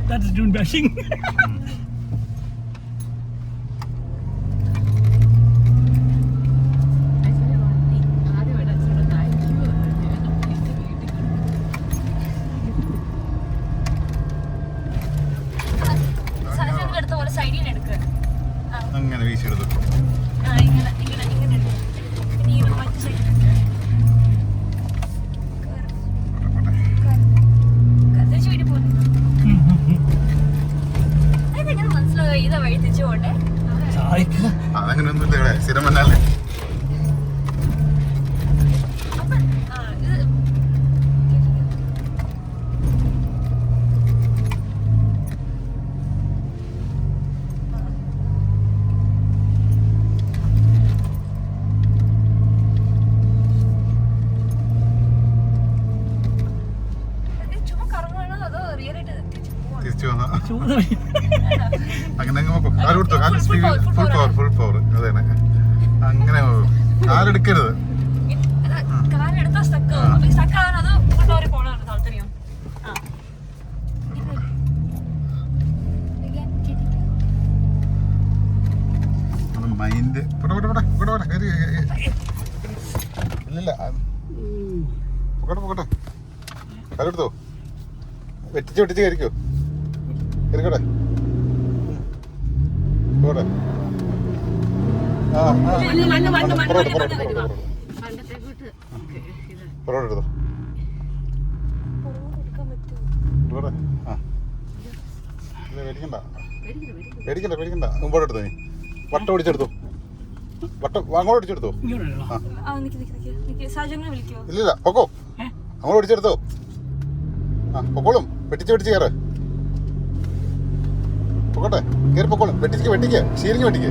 That's dune bashing. അങ്ങനെ വീശിയെടുത്തു. അതങ്ങനെയൊന്നുമില്ല ഇവിടെ സ്ഥിരം വന്നാലേ. തിരിച്ചു വന്ന അങ്ങനെ കാല് കൊടുത്തോ, കാല് ഫുൾ പവർ അതെ. അങ്ങനെ കാലെടുക്കരുത്. മൈൻഡ് ഇല്ലില്ല. പൊക്കട്ടെ കാലെടുത്തോ, വെട്ടിച്ച് കയറിക്കോ. കയറിക്കോട്ടെ പോട്ടെ. പുറകോട്ട് എടുത്തോ. പേടിക്കണ്ട. മുമ്പോട്ട് എടുത്തോ. നീ വട്ടം ഓടിച്ചെടുത്തോ. അങ്ങോട്ട് ഓടിച്ചെടുത്തോ. ഇല്ലില്ല, പൊക്കോ. അങ്ങോട്ട് ഓടിച്ചെടുത്തോ. പൊക്കോളും. വെട്ടിച്ച് കയറ്. പൊക്കോട്ടെ, കയറി പൊക്കോളും. വെട്ടിക്ക് സ്റ്റീരിങ് വെട്ടിക്ക്.